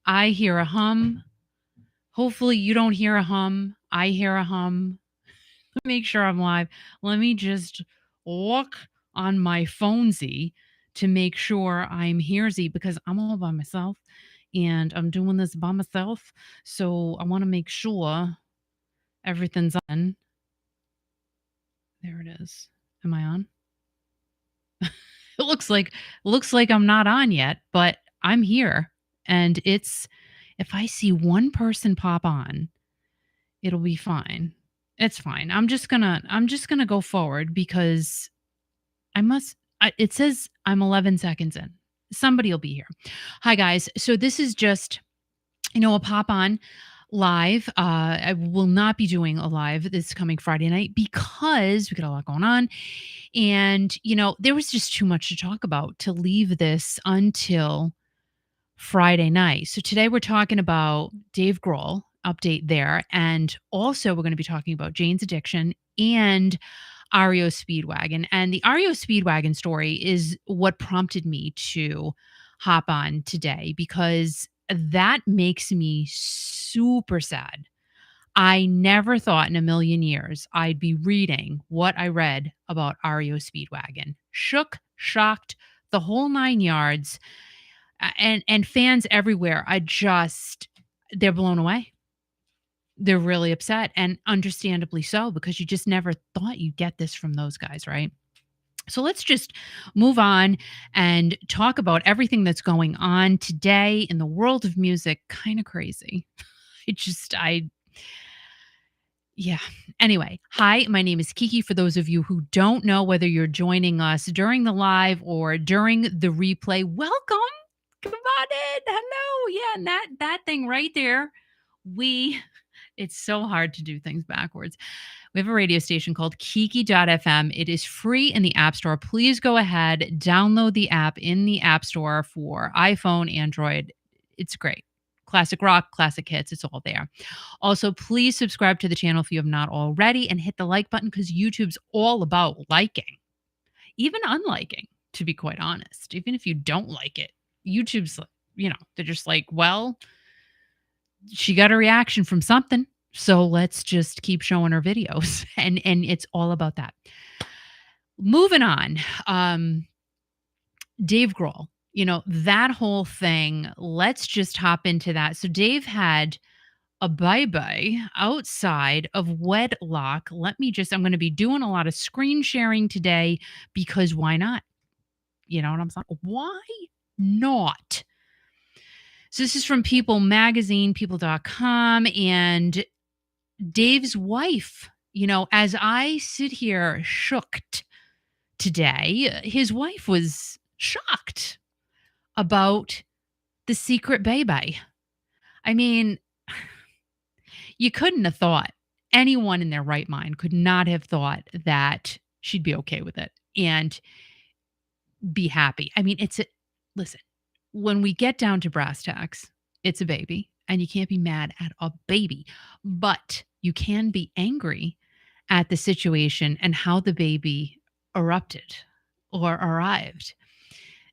I hear a hum. Hopefully, you don't hear a hum. I hear a hum. Make sure I'm live. Let me just look on my phonesy to make sure I'm hearsy because I'm all by myself and I'm doing this by myself. So I want to make sure everything's on. There it is. Am I on? It looks like I'm not on yet, but I'm here. And it's if I see one person pop on, it'll be fine. It's fine. I'm just gonna go forward because it says I'm 11 seconds in. Somebody will be here. Hi guys. So this is just a pop on live. I will not be doing a live this coming Friday night because we got a lot going on. And, there was just too much to talk about to leave this until Friday night. So today we're talking about Dave Grohl, update there. And also we're going to be talking about Jane's addiction and REO Speedwagon. And the REO Speedwagon story is what prompted me to hop on today because that makes me super sad. I never thought in a million years I'd be reading what I read about REO Speedwagon. Shook, shocked, the whole 9 yards, and fans everywhere. They're blown away. They're really upset, and understandably so, because you just never thought you'd get this from those guys, right? So let's just move on and talk about everything that's going on today in the world of music. Kind of crazy. Yeah. Anyway, hi, my name is Kiki. For those of you who don't know whether you're joining us during the live or during the replay, welcome. Come on in. Hello. Yeah, and that thing right there. It's so hard to do things backwards. We have a radio station called Kiki.fm. It is free in the App Store. Please go ahead, download the app in the App Store for iPhone, Android. It's great. Classic rock, classic hits, it's all there. Also, please subscribe to the channel if you have not already and hit the like button because YouTube's all about liking, even unliking, to be quite honest. Even if you don't like it, YouTube's, they're just like, well, she got a reaction from something. So let's just keep showing her videos. And it's all about that. Moving on. Dave Grohl, that whole thing. Let's just hop into that. So Dave had a bye-bye outside of wedlock. I'm going to be doing a lot of screen sharing today because why not? You know what I'm saying? Why not? So this is from People Magazine, people.com, and Dave's wife, as I sit here shooked today, his wife was shocked about the secret baby. I mean, you couldn't have thought, anyone in their right mind could not have thought that she'd be okay with it and be happy. I mean, listen, when we get down to brass tacks, it's a baby and you can't be mad at a baby, but you can be angry at the situation and how the baby erupted or arrived.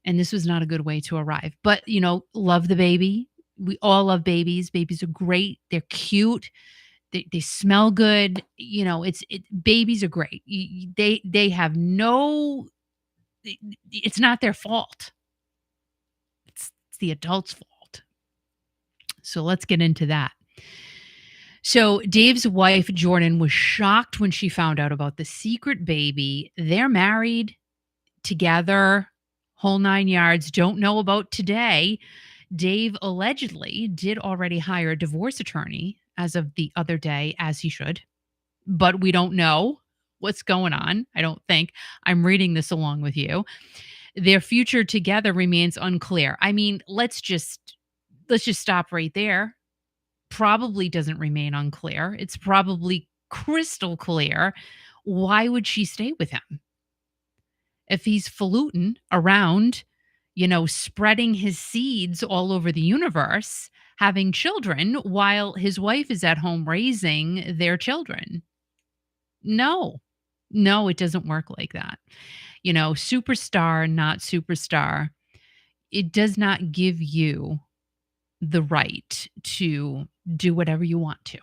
And this was not a good way to arrive, but love the baby. We all love babies. Babies are great. They're cute. They smell good. Babies are great. They have no, it's not their fault. It's the adult's fault. So let's get into that. So Dave's wife, Jordan, was shocked when she found out about the secret baby. They're married together, whole 9 yards, don't know about today. Dave allegedly did already hire a divorce attorney as of the other day, as he should, but we don't know what's going on. I don't think. I'm reading this along with you. Their future together remains unclear. I mean, let's just stop right there. Probably doesn't remain unclear. It's probably crystal clear. Why would she stay with him? If he's falutin' around, spreading his seeds all over the universe, having children while his wife is at home raising their children. No, it doesn't work like that. Superstar, not superstar. it does not give you the right to do whatever you want to.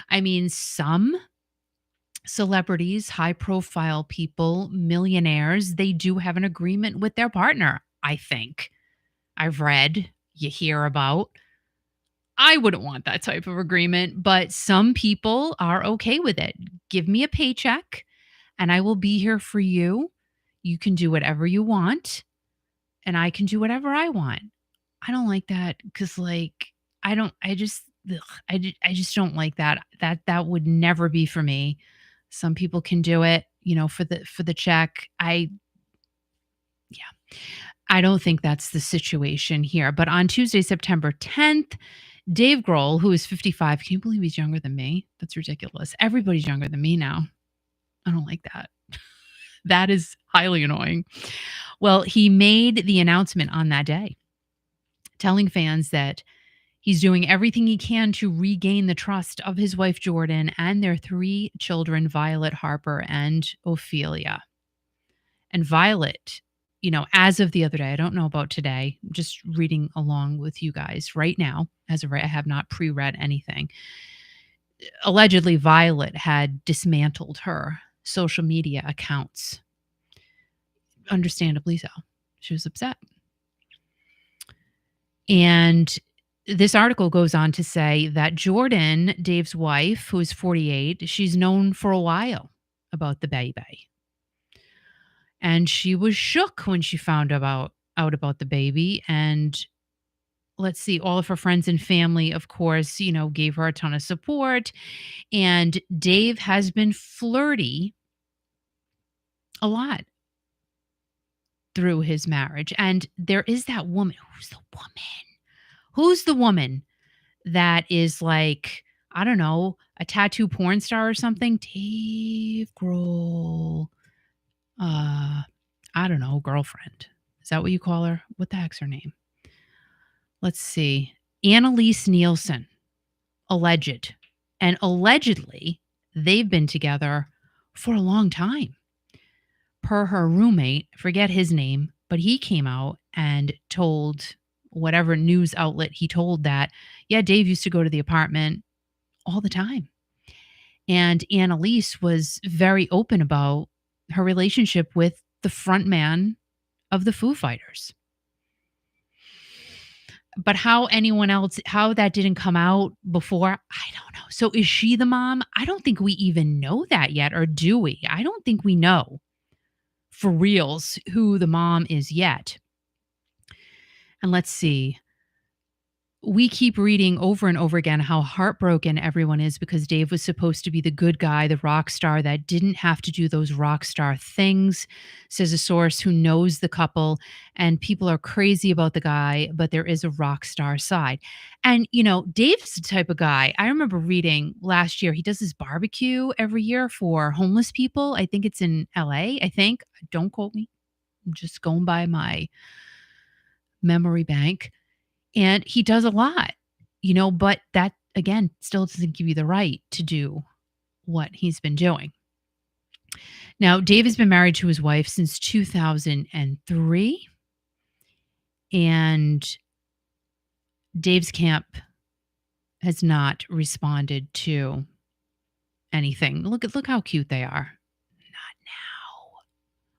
I mean, some celebrities, high profile people, millionaires, they do have an agreement with their partner, I think. I've read, you hear about. I wouldn't want that type of agreement, but some people are okay with it. Give me a paycheck and I will be here for you. You can do whatever you want and I can do whatever I want. I don't like that because, like, I don't, I just, ugh, I just don't like that. That would never be for me. Some people can do it, for the check. Yeah, I don't think that's the situation here. But on Tuesday, September 10th, Dave Grohl, who is 55, can you believe he's younger than me? That's ridiculous. Everybody's younger than me now. I don't like that. That is highly annoying. Well, he made the announcement on that day, telling fans that he's doing everything he can to regain the trust of his wife, Jordan, and their 3 children, Violet, Harper, and Ophelia. And Violet, as of the other day, I don't know about today, I'm just reading along with you guys right now. As of right, I have not pre read anything. Allegedly, Violet had dismantled her social media accounts. Understandably so. She was upset. And this article goes on to say that Jordan, Dave's wife, who is 48, she's known for a while about the baby. And she was shook when she found out about the baby. And let's see, all of her friends and family, of course, gave her a ton of support. And Dave has been flirty a lot through his marriage. And there is that woman. Who's the woman that is like, I don't know, a tattoo porn star or something? Dave Grohl. I don't know, girlfriend. Is that what you call her? What the heck's her name? Let's see. Annalise Nielsen, alleged. And allegedly, they've been together for a long time. Per her roommate, forget his name, but he came out and told whatever news outlet he told that, yeah, Dave used to go to the apartment all the time. And Annalise was very open about her relationship with the front man of the Foo Fighters. But how that didn't come out before, I don't know. So is she the mom? I don't think we even know that yet, or do we? I don't think we know for reals who the mom is yet. And let's see. We keep reading over and over again how heartbroken everyone is because Dave was supposed to be the good guy, the rock star that didn't have to do those rock star things, says a source who knows the couple. And people are crazy about the guy, but there is a rock star side. And, Dave's the type of guy. I remember reading last year, he does this barbecue every year for homeless people. I think it's in LA, I think. Don't quote me. I'm just going by my memory bank. And he does a lot, but that, again, still doesn't give you the right to do what he's been doing. Now, Dave has been married to his wife since 2003. And Dave's camp has not responded to anything. Look how cute they are. Not now.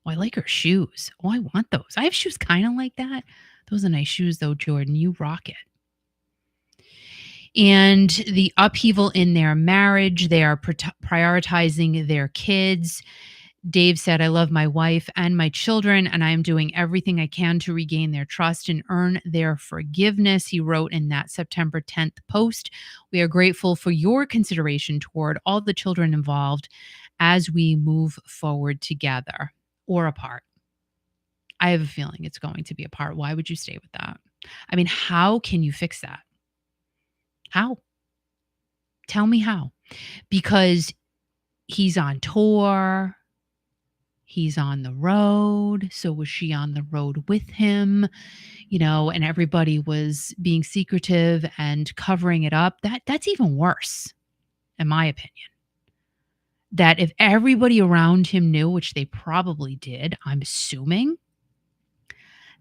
Oh, I like her shoes. Oh, I want those. I have shoes kind of like that. Those are nice shoes, though, Jordan. You rock it. And the upheaval in their marriage, they are prioritizing their kids. Dave said, I love my wife and my children, and I am doing everything I can to regain their trust and earn their forgiveness. He wrote in that September 10th post, we are grateful for your consideration toward all the children involved as we move forward together or apart. I have a feeling it's going to be apart. Why would you stay with that? I mean, how can you fix that? How? Tell me how. Because he's on tour. He's on the road. So was she on the road with him? And everybody was being secretive and covering it up. That's even worse, in my opinion. That if everybody around him knew, which they probably did, I'm assuming,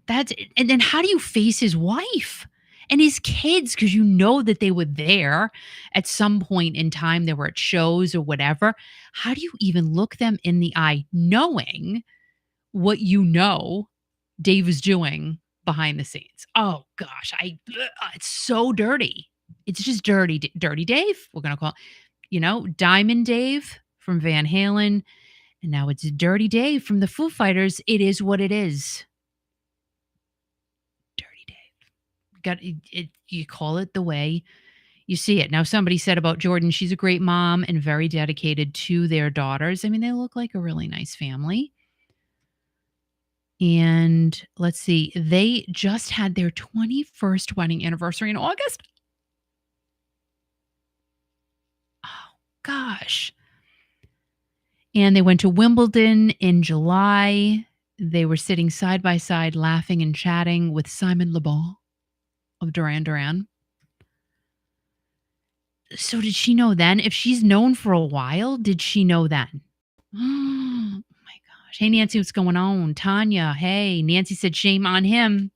That's and then how do you face his wife and his kids? Because you know that they were there at some point in time, they were at shows or whatever. How do you even look them in the eye knowing what you know Dave is doing behind the scenes? Oh gosh, it's so dirty. It's just dirty, dirty Dave. We're gonna call, Diamond Dave from Van Halen, and now it's Dirty Dave from the Foo Fighters. It is what it is. Dirty Dave. You call it the way you see it. Now, somebody said about Jordan, she's a great mom and very dedicated to their daughters. I mean, they look like a really nice family. And let's see, they just had their 21st wedding anniversary in August. Oh, gosh. And they went to Wimbledon in July. They were sitting side by side, laughing and chatting with Simon Le Bon of Duran Duran. So did she know then? If she's known for a while, did she know then? Oh my gosh. Hey, Nancy, what's going on? Tanya, hey. Nancy said, shame on him.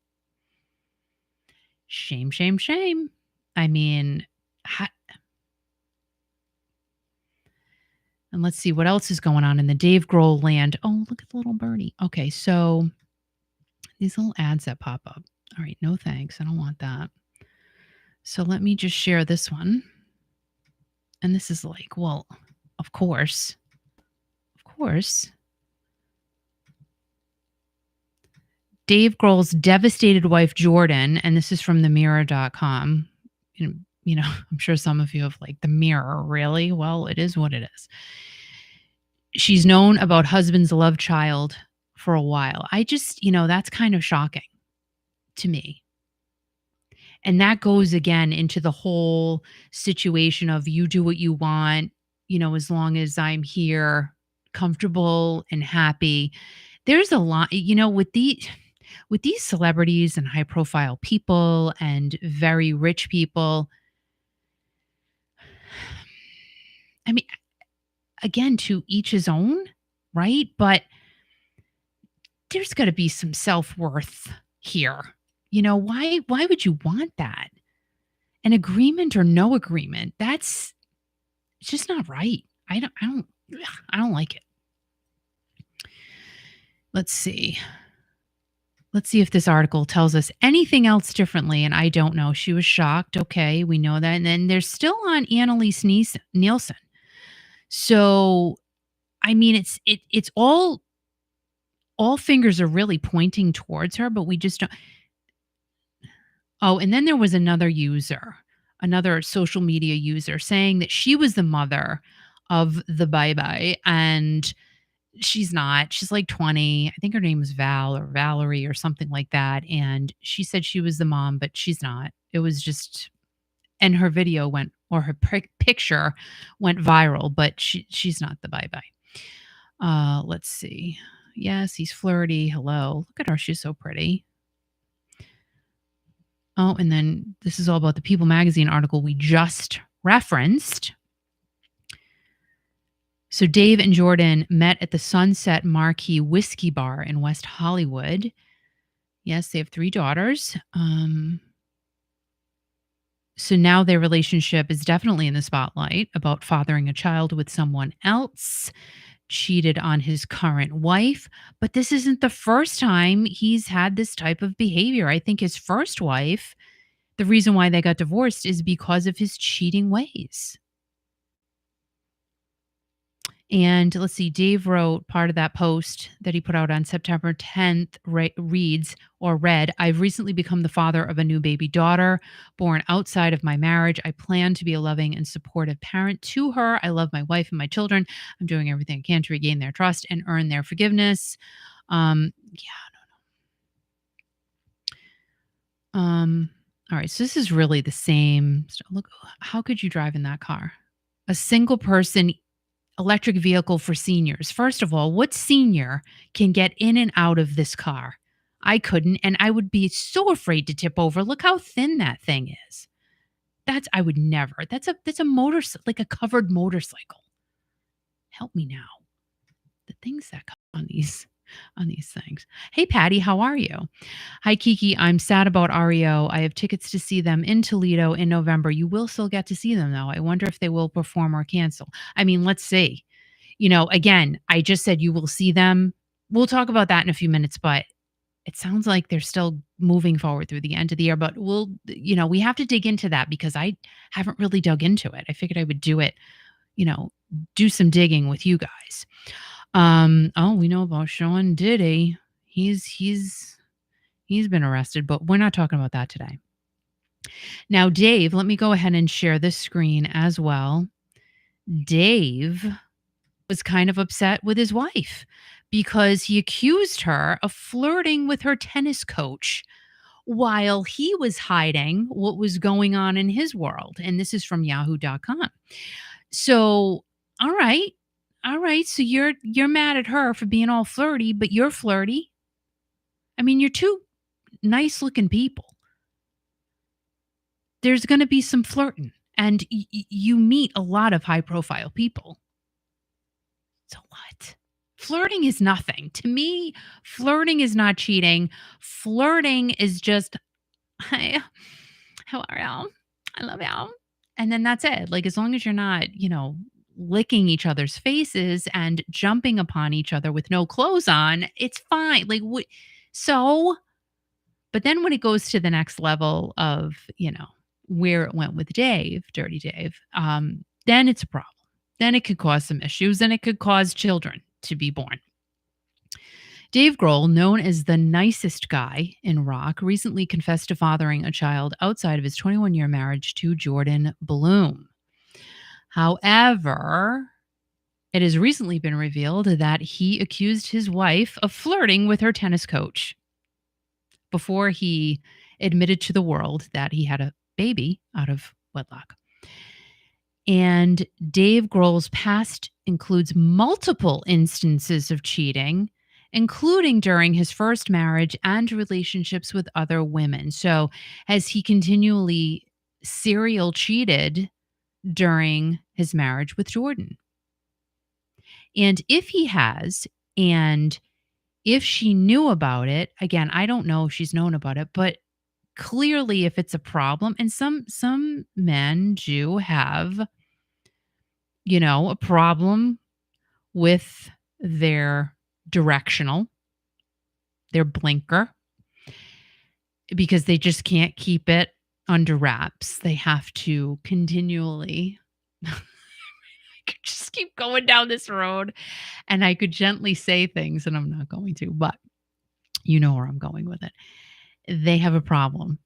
Shame, shame, shame. I mean, and let's see what else is going on in the Dave Grohl land. Oh, look at the little birdie. Okay, so these little ads that pop up. All right, no thanks. I don't want that. So let me just share this one. And this is like, well, of course. Dave Grohl's devastated wife, Jordan, and this is from themirror.com. I'm sure some of you have like, the Mirror, really? Well, it is what it is. She's known about husband's love child for a while. I just, that's kind of shocking to me. And that goes again into the whole situation of you do what you want, as long as I'm here, comfortable and happy. There's a lot, with these celebrities and high profile people and very rich people. I mean, again, to each his own, right? But there's got to be some self-worth here. Why would you want that? An agreement or no agreement, it's just not right. I don't like it. Let's see. Let's see if this article tells us anything else differently. And I don't know. She was shocked. Okay, we know that. And then they're still on Annalise Nielsen. So, I mean, it's all fingers are really pointing towards her, but we just don't. Oh, and then there was another social media user saying that she was the mother of the bye-bye, and she's not. She's like 20. I think her name was Val or Valerie or something like that, and she said she was the mom, but she's not. It was just, and her video her picture went viral, but she's not the bye-bye. Let's see. Yes, he's flirty. Hello. Look at her. She's so pretty. Oh, and then this is all about the People magazine article we just referenced. So Dave and Jordan met at the Sunset Marquee Whiskey Bar in West Hollywood. Yes, they have 3 daughters. So now their relationship is definitely in the spotlight about fathering a child with someone else. Cheated on his current wife, but this isn't the first time he's had this type of behavior. I think his first wife, the reason why they got divorced is because of his cheating ways. And let's see, Dave wrote part of that post that he put out on September 10th read, I've recently become the father of a new baby daughter born outside of my marriage. I plan to be a loving and supportive parent to her. I love my wife and my children. I'm doing everything I can to regain their trust and earn their forgiveness. All right, so this is really the same. Look, how could you drive in that car? A single person electric vehicle for seniors. First of all, what senior can get in and out of this car? I couldn't, and I would be so afraid to tip over. Look how thin that thing is. I would never. That's a motorcycle, like a covered motorcycle. Help me now. The things that come on these. on these things. Hey, Patty, how are you? Hi, Kiki. I'm sad about REO. I have tickets to see them in Toledo in November. You will still get to see them, though. I wonder if they will perform or cancel. I mean, let's see. Again, I just said you will see them. We'll talk about that in a few minutes, but it sounds like they're still moving forward through the end of the year. But we have to dig into that because I haven't really dug into it. I figured I would do it, you know, do some digging with you guys. We know about Sean Diddy. He's been arrested, but we're not talking about that today. Now, Dave, let me go ahead and share this screen as well. Dave was kind of upset with his wife because he accused her of flirting with her tennis coach while he was hiding what was going on in his world. And this is from yahoo.com. So, all right. All right. So you're mad at her for being all flirty, but you're flirty. I mean, you're two nice looking people. There's going to be some flirting, and you meet a lot of high profile people. So what? Flirting is nothing. To me, flirting is not cheating. Flirting is just, "Hi, how are you? I love you." And then that's it. Like, as long as you're not, licking each other's faces and jumping upon each other with no clothes on, it's fine. Like, what? So, but then when it goes to the next level of, where it went with Dave, Dirty Dave, then it's a problem. Then it could cause some issues and it could cause children to be born. Dave Grohl, known as the nicest guy in rock, recently confessed to fathering a child outside of his 21-year marriage to Jordan Bloom. However, it has recently been revealed that he accused his wife of flirting with her tennis coach before he admitted to the world that he had a baby out of wedlock. And Dave Grohl's past includes multiple instances of cheating, including during his first marriage and relationships with other women. So, has he continually serial cheated during his marriage with Jordan? And if he has, and if she knew about it, again, I don't know if she's known about it, but clearly if it's a problem, and some men do have, a problem with their directional, their blinker, because they just can't keep it under wraps. They have to continually I could just keep going down this road and I could gently say things and I'm not going to, but you know where I'm going with it. They have a problem.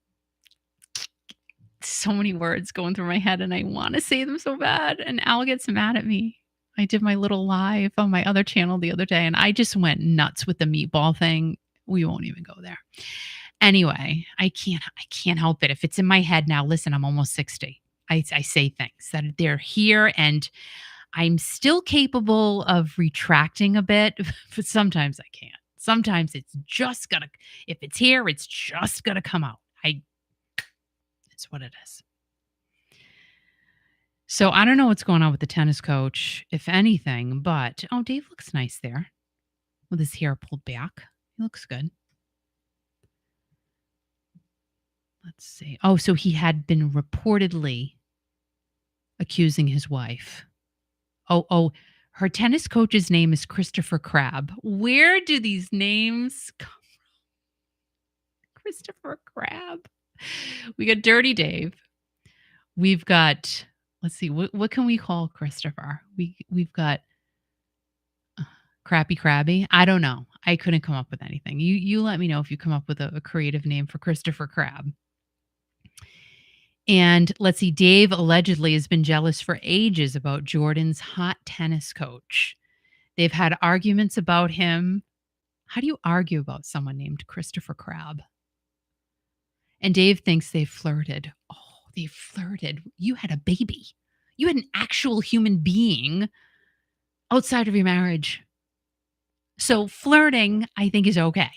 So many words going through my head and I want to say them so bad and Al gets mad at me. I did my little live on my other channel the other day and I just went nuts with the meatball thing. We won't even go there. Anyway, I can't help it. If it's in my head now, listen, I'm almost 60. I say things that they're here and I'm still capable of retracting a bit, but sometimes I can't. Sometimes it's just gonna, if it's here, it's just gonna come out. It's what it is. So I don't know what's going on with the tennis coach, if anything, but Dave looks nice there with his hair pulled back. He looks good. Let's see. Oh, so he had been reportedly accusing his wife. Oh, her tennis coach's name is Christopher Crabb. Where do these names come from? Christopher Crabb. We got Dirty Dave. We've got, let's see, what can we call Christopher? We've got Crappy Crabby. I don't know. I couldn't come up with anything. You let me know if you come up with a creative name for Christopher Crabb. And let's see, Dave allegedly has been jealous for ages about Jordan's hot tennis coach. They've had arguments about him. How do you argue about someone named Christopher Crabb? And Dave thinks they flirted. Oh, they flirted. You had a baby. You had an actual human being outside of your marriage. So flirting, I think, is okay.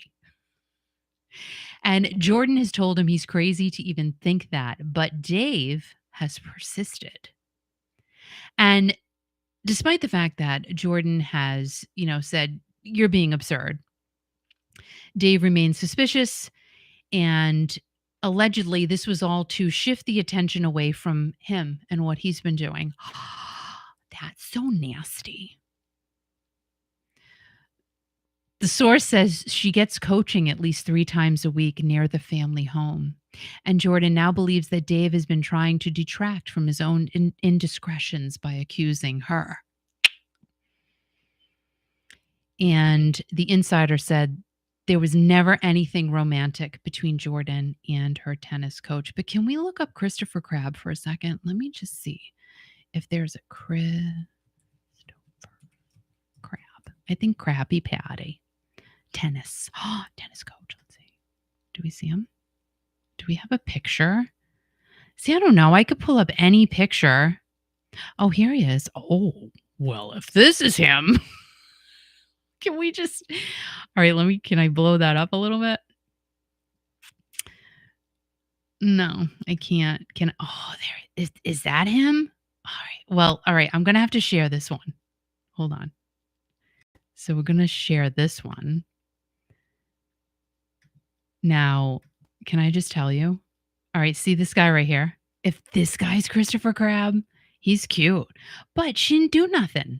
And Jordan has told him he's crazy to even think that, but Dave has persisted. And despite the fact that Jordan has, said, "You're being absurd. Dave remains suspicious, and allegedly, this was all to shift the attention away from him and what he's been doing. That's so nasty. The source says she gets coaching at least 3 times a week near the family home. And Jordan now believes that Dave has been trying to detract from his own indiscretions by accusing her. And the insider said there was never anything romantic between Jordan and her tennis coach. But can we look up Christopher Crabbe for a second? Let me just see if there's a Christopher Crabbe. I think Krabby Patty. Tennis. Tennis coach. Let's see. Do we see him? Do we have a picture? See, I don't know. I could pull up any picture. Oh, here he is. Oh, well, if this is him, can we just. All right, can I blow that up a little bit? No, I can't. There is that him? All right. Well, all right. I'm going to have to share this one. Hold on. So we're going to share this one. Now, can I just tell you? All right, see this guy right here? If this guy's Christopher Crabbe, he's cute. But she didn't do nothing.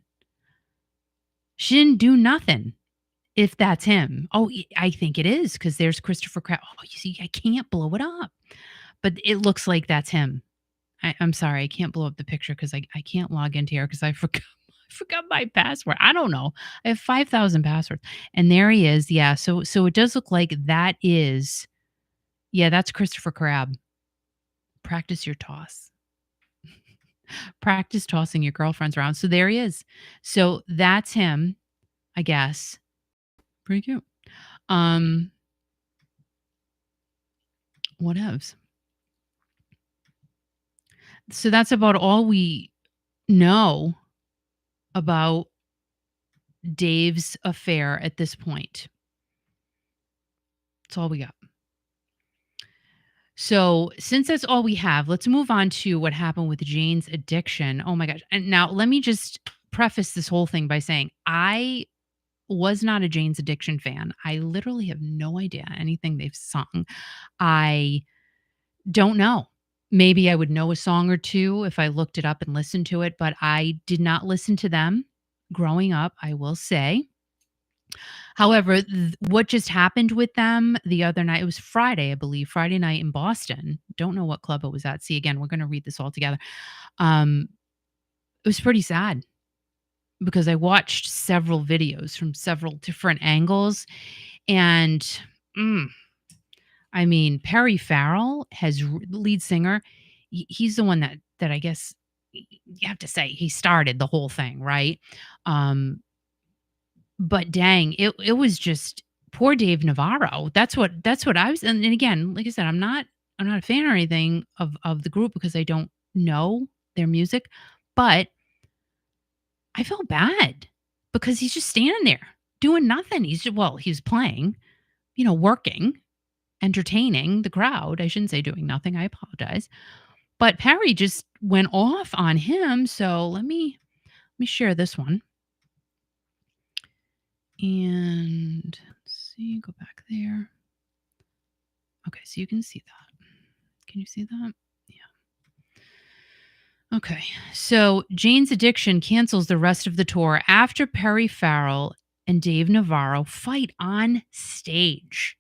She didn't do nothing if that's him. Oh, I think it is because there's Christopher Crabbe. Oh, you see, I can't blow it up. But it looks like that's him. I'm sorry, I can't blow up the picture because I can't log into here because I forgot my password. I don't know. I have 5,000 passwords. And there he is. Yeah, so it does look like that is, yeah, that's Christopher Crabbe. Practice your toss. Practice tossing your girlfriends around. So there he is. So that's him, I guess. Pretty cute. What else? So that's about all we know about Dave's affair at this point. That's all we got. So, since that's all we have, let's move on to what happened with Jane's addiction. Oh my gosh. And now let me just preface this whole thing by saying I was not a Jane's Addiction fan. I literally have no idea anything they've sung. I don't know. Maybe I would know a song or two if I looked it up and listened to it, but I did not listen to them growing up, I will say. However, what just happened with them the other night, it was Friday, I believe, Friday night in Boston. Don't know what club it was at. See, again, we're going to read this all together. It was pretty sad because I watched several videos from several different angles. And I mean, Perry Farrell lead singer. He's the one that I guess you have to say he started the whole thing, right? But dang, it was just poor Dave Navarro. That's what I was. And again, like I said, I'm not a fan or anything of the group because I don't know their music, but I felt bad because he's just standing there doing nothing. He's playing, working, entertaining the crowd. I shouldn't say doing nothing. I apologize. But Perry just went off on him. So let me share this one. And let's see, go back there. Okay, so you can see that. Can you see that? Yeah. Okay, so Jane's Addiction cancels the rest of the tour after Perry Farrell and Dave Navarro fight on stage.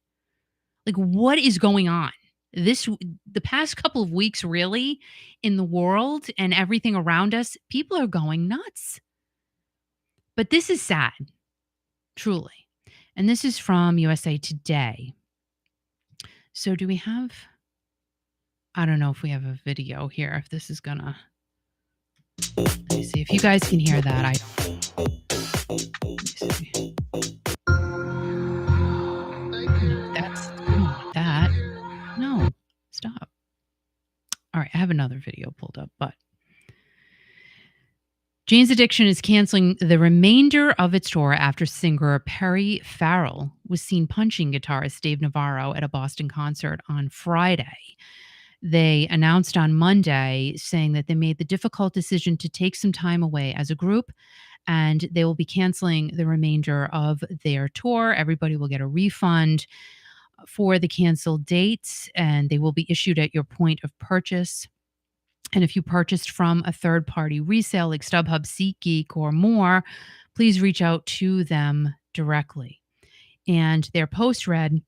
Like, what is going on? The past couple of weeks, really, in the world and everything around us, people are going nuts. But this is sad. Truly. And this is from USA Today. So do we have, I don't know if we have a video here, if this is gonna, let me see if you guys can hear that. I don't want that. No, stop. All right, I have another video pulled up, but Jane's Addiction is canceling the remainder of its tour after singer Perry Farrell was seen punching guitarist Dave Navarro at a Boston concert on Friday. They announced on Monday saying that they made the difficult decision to take some time away as a group and they will be canceling the remainder of their tour. Everybody will get a refund for the canceled dates, and they will be issued at your point of purchase. And if you purchased from a third party resale like StubHub, SeatGeek, or more, please reach out to them directly. And their post read,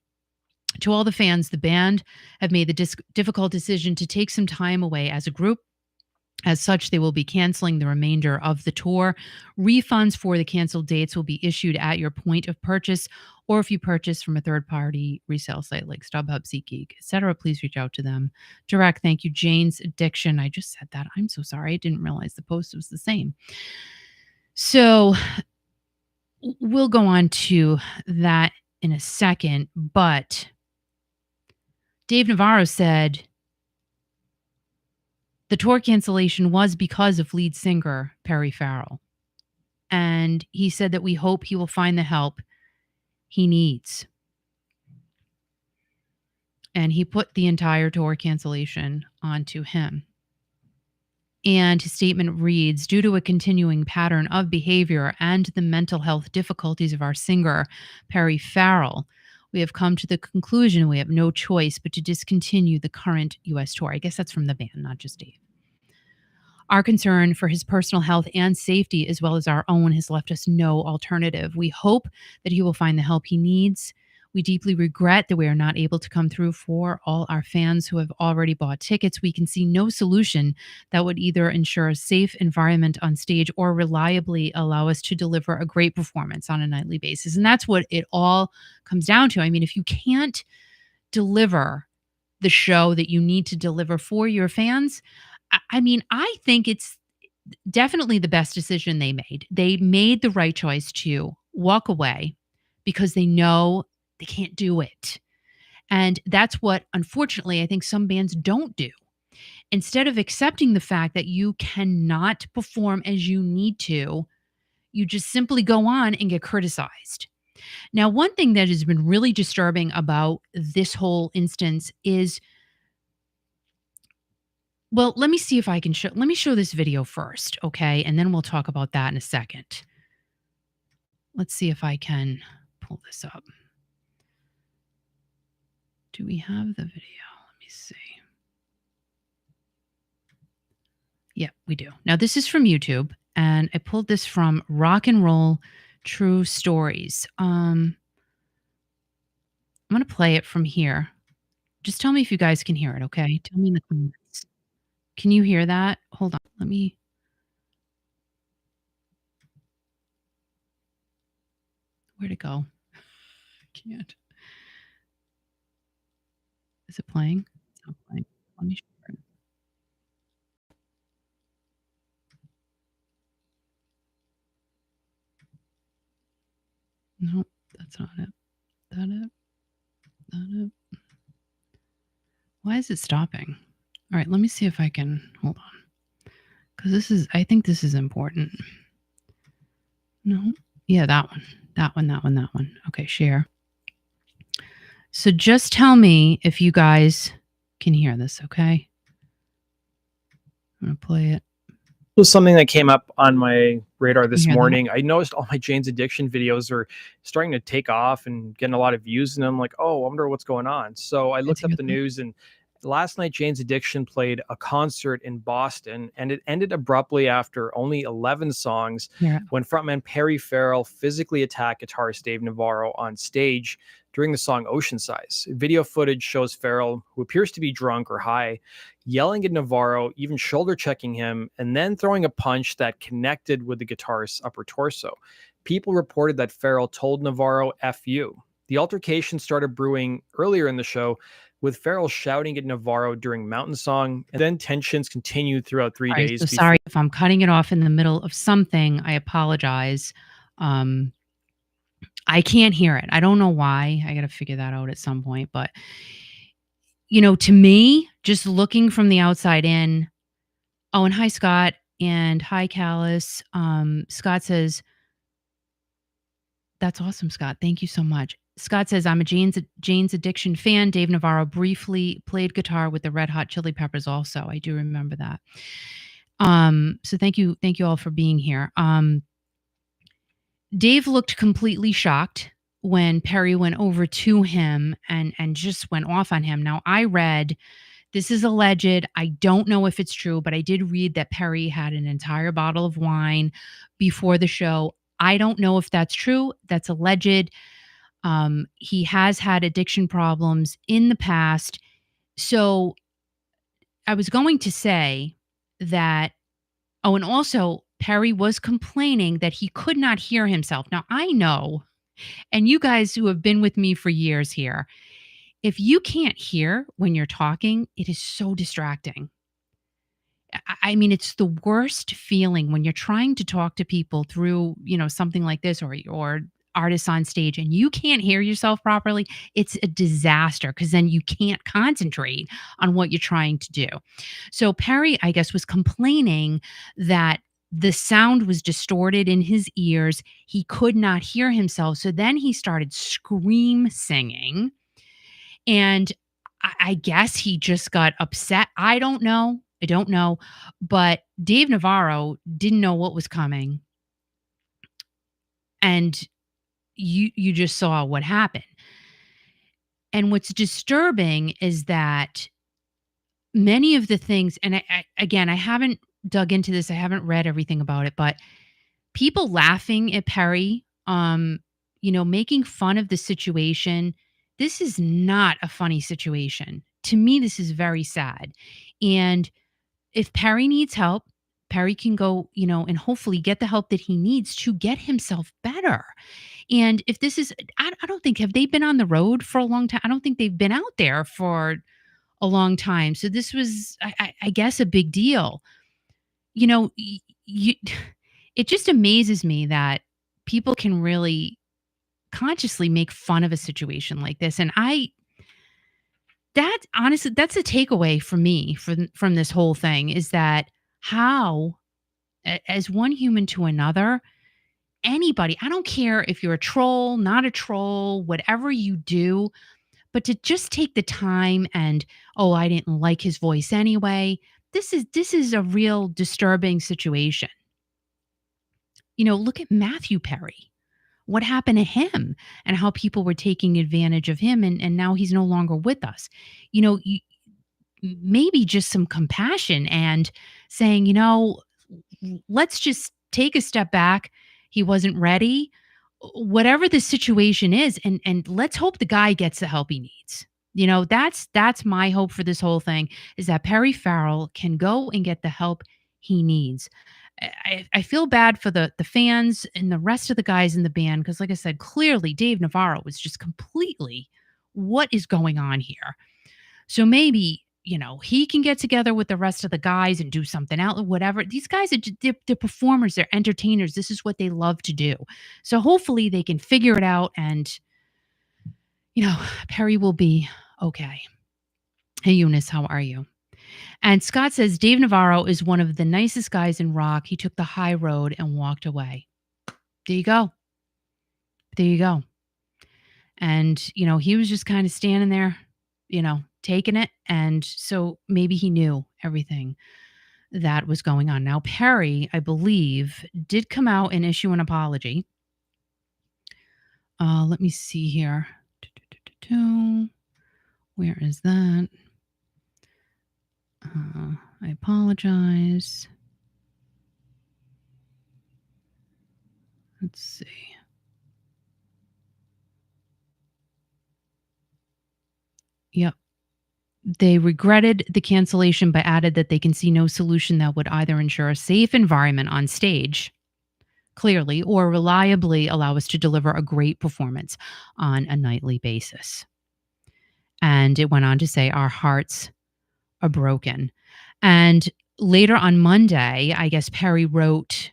to all the fans, the band have made the difficult decision to take some time away as a group. As such, they will be canceling the remainder of the tour. Refunds for the canceled dates will be issued at your point of purchase, or if you purchase from a third-party resale site like StubHub, SeatGeek, etc., please reach out to them. Direct, thank you, Jane's Addiction. I just said that. I'm so sorry. I didn't realize the post was the same. So we'll go on to that in a second, but Dave Navarro said the tour cancellation was because of lead singer Perry Farrell. And he said that we hope he will find the help he needs. And he put the entire tour cancellation onto him. And his statement reads, due to a continuing pattern of behavior and the mental health difficulties of our singer, Perry Farrell, we have come to the conclusion we have no choice but to discontinue the current U.S. tour. I guess that's from the band, not just Dave. Our concern for his personal health and safety, as well as our own, has left us no alternative. We hope that he will find the help he needs. We deeply regret that we are not able to come through for all our fans who have already bought tickets. We can see no solution that would either ensure a safe environment on stage or reliably allow us to deliver a great performance on a nightly basis. And that's what it all comes down to. I mean, if you can't deliver the show that you need to deliver for your fans, I mean, I think it's definitely the best decision they made. They made the right choice to walk away because they know they can't do it. And that's what, unfortunately, I think some bands don't do. Instead of accepting the fact that you cannot perform as you need to, you just simply go on and get criticized. Now, one thing that has been really disturbing about this whole instance is, well, let me see if I can let me show this video first, okay? And then we'll talk about that in a second. Let's see if I can pull this up. Do we have the video? Let me see. Yeah, we do. Now, this is from YouTube, and I pulled this from Rock and Roll True Stories. I'm going to play it from here. Just tell me if you guys can hear it, okay? Tell me in the comments. Can you hear that? Hold on. Let me. Where'd it go? I can't. Is it playing? It's not playing. Let me share it. Nope, that's not it. That it? That it? Why is it stopping? All right, let me see if I can. Hold on. Because I think this is important. No. Yeah, that one. That one. Okay, share. So just tell me if you guys can hear this, okay? I'm going to play it. It was something that came up on my radar this morning. I noticed all my Jane's Addiction videos are starting to take off and getting a lot of views, and I'm like, oh, I wonder what's going on. So I looked up the news, and last night Jane's Addiction played a concert in Boston, and it ended abruptly after only 11 songs when frontman Perry Farrell physically attacked guitarist Dave Navarro on stage during the song Ocean Size. Video footage shows Farrell, who appears to be drunk or high, yelling at Navarro, even shoulder checking him, and then throwing a punch that connected with the guitarist's upper torso. People reported that Farrell told Navarro, F you. The altercation started brewing earlier in the show, with Farrell shouting at Navarro during Mountain Song, and then tensions continued throughout 3 days. So sorry if I'm cutting it off in the middle of something. I apologize. I can't hear it. I don't know why. I got to figure that out at some point. But, you know, to me, just looking from the outside in, oh, and hi, Scott, and hi, Callus. Scott says, that's awesome, Scott. Thank you so much. Scott says, I'm a Jane's Addiction fan. Dave Navarro briefly played guitar with the Red Hot Chili Peppers also. I do remember that. So thank you all for being here. Dave looked completely shocked when Perry went over to him and just went off on him. Now, I read, this is alleged. I don't know if it's true, but I did read that Perry had an entire bottle of wine before the show. I don't know if that's true. That's alleged. He has had addiction problems in the past. So I was going to say that, oh, and also Perry was complaining that he could not hear himself. Now, I know, and you guys who have been with me for years here, if you can't hear when you're talking, it is so distracting. I mean, it's the worst feeling when you're trying to talk to people through, something like this, or artists on stage, and you can't hear yourself properly. It's a disaster because then you can't concentrate on what you're trying to do. So Perry, I guess, was complaining that the sound was distorted in his ears. He could not hear himself. So then he started scream singing, and I guess he just got upset. I don't know. I don't know. But Dave Navarro didn't know what was coming. And you just saw what happened. And what's disturbing is that many of the things, and again, I haven't dug into this, I haven't read everything about it, but people laughing at Perry, making fun of the situation. This is not a funny situation. To me, this is very sad. And if Perry needs help, Perry can go, and hopefully get the help that he needs to get himself better. And if this is, I don't think, have they been on the road for a long time? I don't think they've been out there for a long time. So this was, I guess, a big deal. You know, you, it just amazes me that people can really consciously make fun of a situation like this. And that honestly, that's a takeaway for me from this whole thing, is that how, as one human to another, anybody, I don't care if you're a troll, not a troll, whatever you do, but to just take the time and, oh, I didn't like his voice anyway. This is a real disturbing situation. Look at Matthew Perry. What happened to him and how people were taking advantage of him, and now he's no longer with us. You, maybe just some compassion and saying, let's just take a step back. He wasn't ready. Whatever the situation is, and let's hope the guy gets the help he needs. That's my hope for this whole thing, is that Perry Farrell can go and get the help he needs. I feel bad for the fans and the rest of the guys in the band, because, like I said, clearly Dave Navarro was just completely, what is going on here? So maybe, he can get together with the rest of the guys and do something else, whatever. These guys are they're performers, they're entertainers. This is what they love to do. So hopefully they can figure it out, and, Perry will be okay. Hey, Eunice, how are you? And Scott says Dave Navarro is one of the nicest guys in rock. He took the high road and walked away. There you go. There you go. And, he was just kind of standing there, taking it. And so maybe he knew everything that was going on. Now, Perry, I believe, did come out and issue an apology. Let me see here. Where is that? I apologize. Let's see. Yep. They regretted the cancellation, but added that they can see no solution that would either ensure a safe environment on stage, clearly, or reliably allow us to deliver a great performance on a nightly basis. And it went on to say, our hearts are broken. And later on Monday, I guess Perry wrote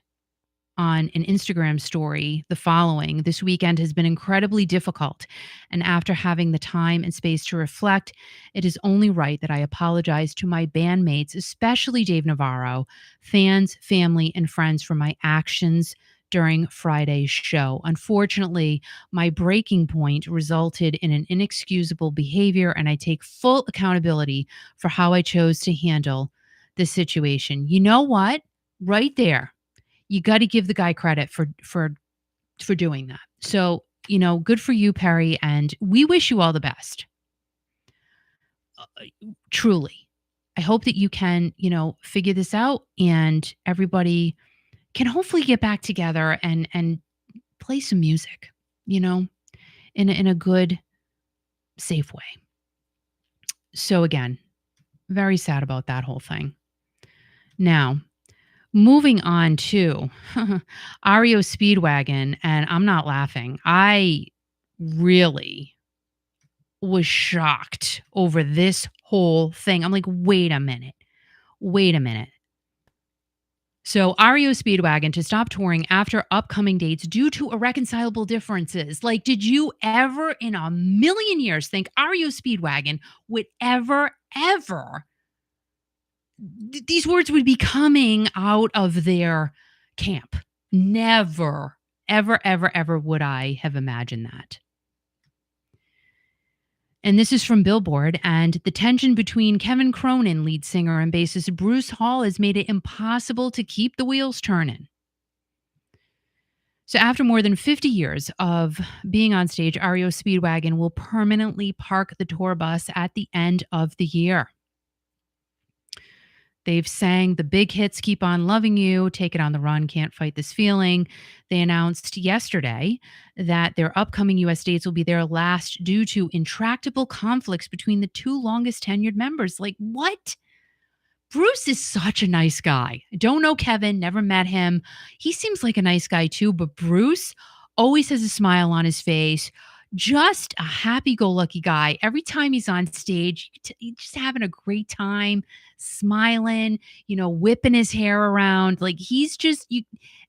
on an Instagram story the following: this weekend has been incredibly difficult, and after having the time and space to reflect, it is only right that I apologize to my bandmates, especially Dave Navarro, fans, family, and friends, for my actions during Friday's show. Unfortunately, my breaking point resulted in an inexcusable behavior, and I take full accountability for how I chose to handle the situation. You know what? Right there, you got to give the guy credit for for doing that. So, good for you, Perry, and we wish you all the best. Truly. I hope that you can, figure this out and everybody can hopefully get back together and play some music, you know, in a good, safe way. So again, very sad about that whole thing. Now, moving on to REO Speedwagon, and I'm not laughing. I really was shocked over this whole thing. I'm like, wait a minute. Wait a minute. So, REO Speedwagon to stop touring after upcoming dates due to irreconcilable differences. Like, did you ever in a million years think REO Speedwagon would ever, these words would be coming out of their camp? Never, ever would I have imagined that. And this is from Billboard. And the tension between Kevin Cronin, lead singer, and bassist Bruce Hall has made it impossible to keep the wheels turning. So, after more than 50 years of being on stage, REO Speedwagon will permanently park the tour bus at the end of the year. They've sang the big hits, Keep On Loving You, Take It On the Run, Can't Fight This Feeling. They announced yesterday that their upcoming US dates will be their last due to intractable conflicts between the two longest tenured members. Like, what? Bruce is such a nice guy. I don't know Kevin, never met him. He seems like a nice guy too, but Bruce always has a smile on his face. Just a happy-go-lucky guy. Every time he's on stage, he's just having a great time, smiling, whipping his hair around. Like he's just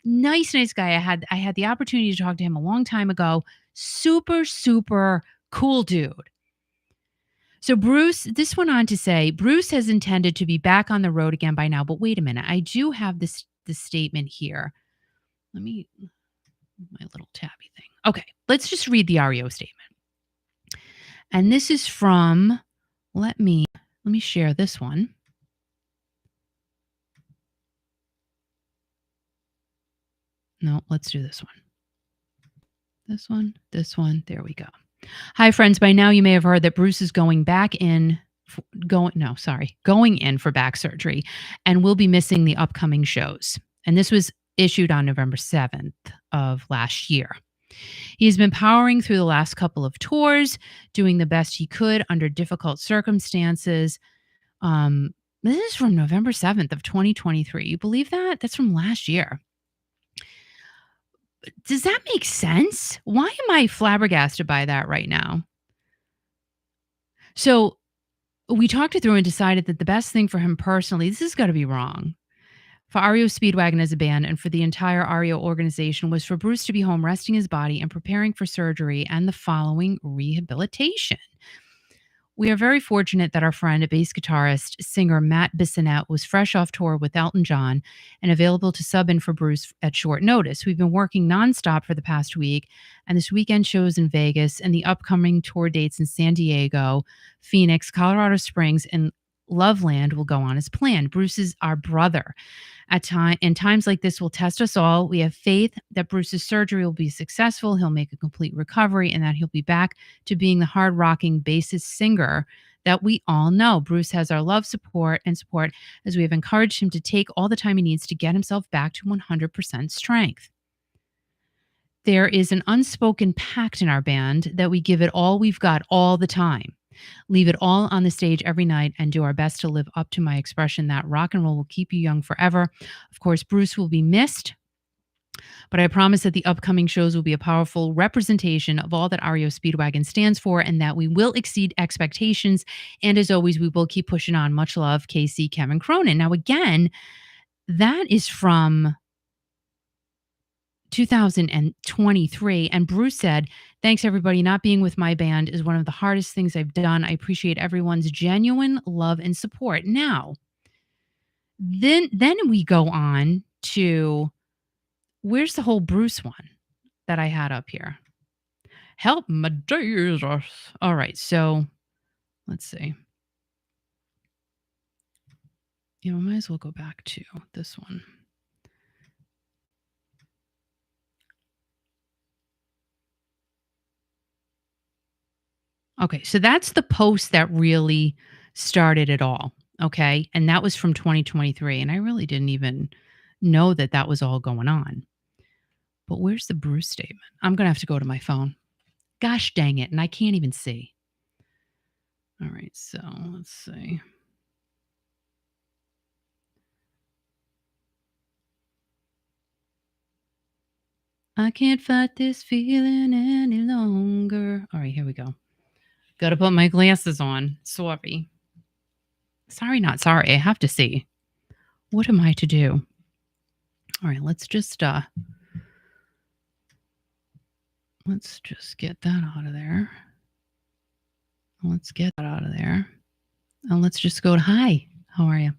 nice guy. I had the opportunity to talk to him a long time ago. Super, super cool dude. So Bruce, this went on to say, Bruce has intended to be back on the road again by now. But wait a minute, I do have this statement here. Let me my little tabby thing. Okay, let's just read the REO statement. And this is from. Let me share this one. No, let's do this one. This one. There we go. Hi, friends. By now, you may have heard that Bruce is going in for back surgery and will be missing the upcoming shows. And this was issued on November 7th of last year. He's been powering through the last couple of tours, doing the best he could under difficult circumstances. This is from November 7th of 2023. You believe that? That's from last year. Does that make sense? Why am I flabbergasted by that right now? So we talked it through and decided that the best thing for him personally, this has got to be wrong, for REO Speedwagon as a band and for the entire REO organization was for Bruce to be home resting his body and preparing for surgery and the following rehabilitation. We are very fortunate that our friend, bass guitarist, singer Matt Bissonette, was fresh off tour with Elton John and available to sub in for Bruce at short notice. We've been working nonstop for the past week, and this weekend shows in Vegas and the upcoming tour dates in San Diego, Phoenix, Colorado Springs, and Loveland will go on as planned. Bruce is our brother. In times like this will test us all. We have faith that Bruce's surgery will be successful. He'll make a complete recovery and that he'll be back to being the hard rocking bassist singer that we all know. Bruce has our love, support as we have encouraged him to take all the time he needs to get himself back to 100% strength. There is an unspoken pact in our band that we give it all we've got all the time. Leave it all on the stage every night and do our best to live up to my expression that rock and roll will keep you young forever. Of course, Bruce will be missed, but I promise that the upcoming shows will be a powerful representation of all that REO Speedwagon stands for and that we will exceed expectations. And as always, we will keep pushing on. Much love, Casey, Kevin Cronin. Now, again, that is from 2023. And Bruce said, thanks everybody. Not being with my band is one of the hardest things I've done. I appreciate everyone's genuine love and support. Now, then we go on to where's the whole Bruce one that I had up here? Help my Jesus. All right. So let's see. I might as well go back to this one. Okay, so that's the post that really started it all, okay? And that was from 2023, and I really didn't even know that that was all going on. But where's the Bruce statement? I'm gonna have to go to my phone. Gosh dang it, and I can't even see. All right, so let's see. I can't fight this feeling any longer. All right, here we go. Gotta put my glasses on. Sorry. Sorry, not sorry. I have to see. What am I to do? All right, let's just get that out of there. Let's get that out of there. And let's just go to hi. How are you?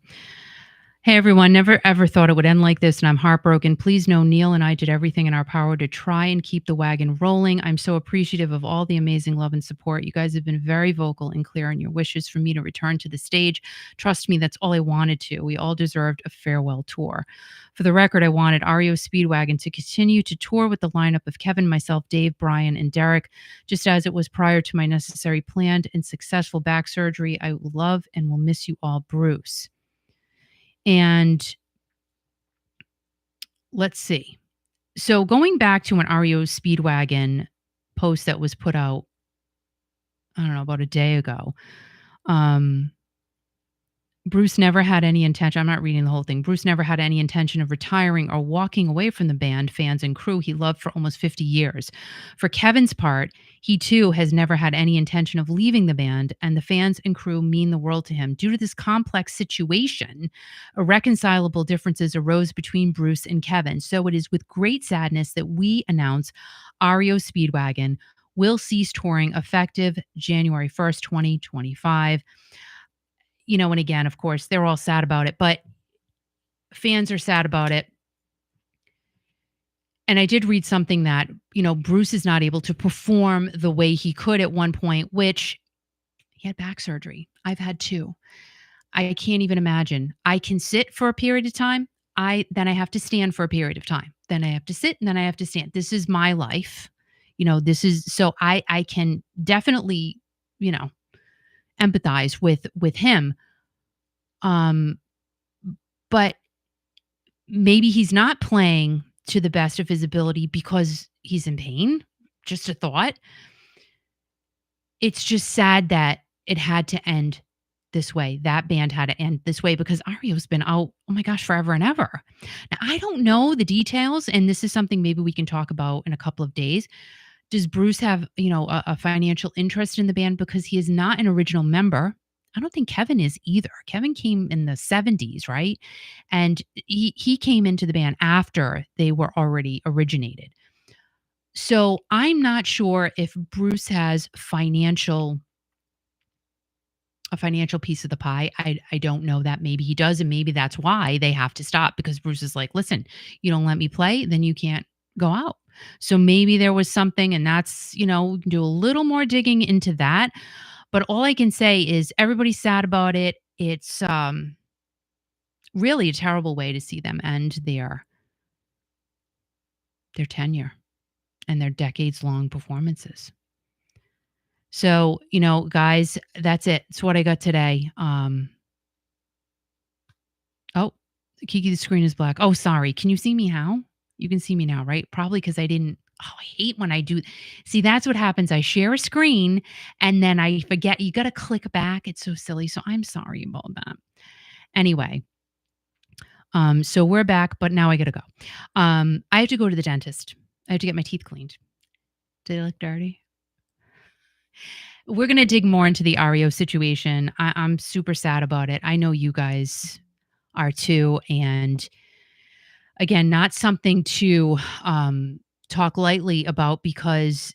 Hey everyone, never ever thought it would end like this, and I'm heartbroken. Please know Neil and I did everything in our power to try and keep the wagon rolling. I'm so appreciative of all the amazing love and support. You guys have been very vocal and clear in your wishes for me to return to the stage. Trust me, that's all I wanted to. We all deserved a farewell tour. For the record, I wanted REO Speedwagon to continue to tour with the lineup of Kevin, myself, Dave, Brian, and Derek, just as it was prior to my necessary planned and successful back surgery. I love and will miss you all, Bruce. And let's see. So going back to an REO Speedwagon post that was put out, I don't know, about a day ago. Bruce never had any intention. I'm not reading the whole thing. Bruce never had any intention of retiring or walking away from the band, fans, and crew he loved for almost 50 years. For Kevin's part, he too has never had any intention of leaving the band, and the fans and crew mean the world to him. Due to this complex situation, irreconcilable differences arose between Bruce and Kevin. So it is with great sadness that we announce REO Speedwagon will cease touring effective January 1st, 2025. And again, of course, they're all sad about it, but fans are sad about it. And I did read something that, Bruce is not able to perform the way he could at one point, which he had back surgery. I've had two. I can't even imagine. I can sit for a period of time. Then I have to stand for a period of time. Then I have to sit and then I have to stand. This is my life. This is so I can definitely, empathize with him. But maybe he's not playing to the best of his ability because he's in pain. Just a thought. It's just sad that it had to end this way. That band had to end this way because REO's been out, oh my gosh, forever and ever. Now, I don't know the details, and this is something maybe we can talk about in a couple of days. Does Bruce have, a financial interest in the band because he is not an original member? I don't think Kevin is either. Kevin came in the 70s, right? And he came into the band after they were already originated. So I'm not sure if Bruce has a financial piece of the pie. I don't know that. Maybe he does, and maybe that's why they have to stop because Bruce is like, listen, you don't let me play, then you can't go out. So maybe there was something, and that's, we can do a little more digging into that. But all I can say is everybody's sad about it. It's really a terrible way to see them end their tenure and their decades-long performances. So, guys, that's it. It's what I got today. Oh, Kiki, the screen is black. Oh, sorry. Can you see me how? You can see me now, right? Probably because I didn't. Oh, I hate when I do. See, that's what happens. I share a screen and then I forget. You got to click back. It's so silly. So I'm sorry about that. Anyway, so we're back, but now I got to go. I have to go to the dentist. I have to get my teeth cleaned. Did they look dirty? We're going to dig more into the REO situation. I'm super sad about it. I know you guys are too. And again, not something to talk lightly about because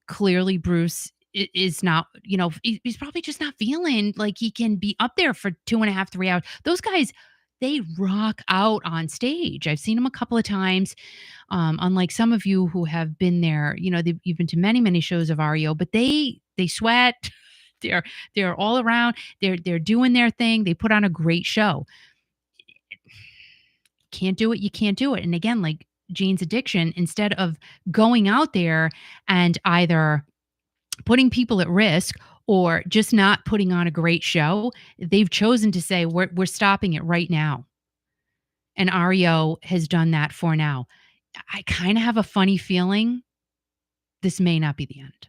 clearly Bruce is not, he's probably just not feeling like he can be up there for 2.5, 3 hours. Those guys, they rock out on stage. I've seen them a couple of times. Unlike some of you who have been there, you've been to many, many shows of REO, but they sweat. They're all around. They're doing their thing. They put on a great show. Can't do it, you can't do it. And again, like Jane's addiction, instead of going out there and either putting people at risk or just not putting on a great show, they've chosen to say, we're stopping it right now. And REO has done that for now. I kind of have a funny feeling this may not be the end.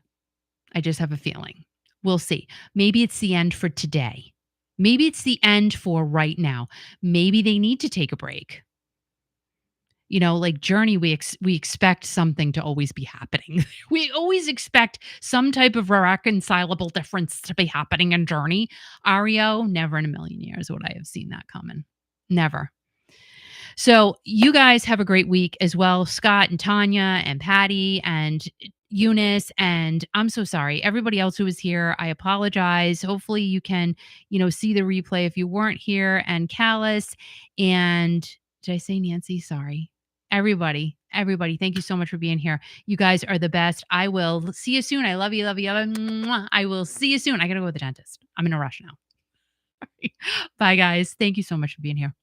I just have a feeling. We'll see. Maybe it's the end for today. Maybe it's the end for right now. Maybe they need to take a break. Like Journey, we expect something to always be happening. We always expect some type of irreconcilable difference to be happening in Journey. REO, never in a million years would I have seen that coming. Never. So you guys have a great week as well, Scott and Tanya and Patty and Eunice. And I'm so sorry. Everybody else who was here, I apologize. Hopefully you can, see the replay if you weren't here. And Callus and did I say Nancy? Sorry. Everybody, thank you so much for being here. You guys are the best. I will see you soon. I love you, love you, love you. Mwah. I will see you soon. I gotta go to the dentist. I'm in a rush now. Bye, guys. Thank you so much for being here.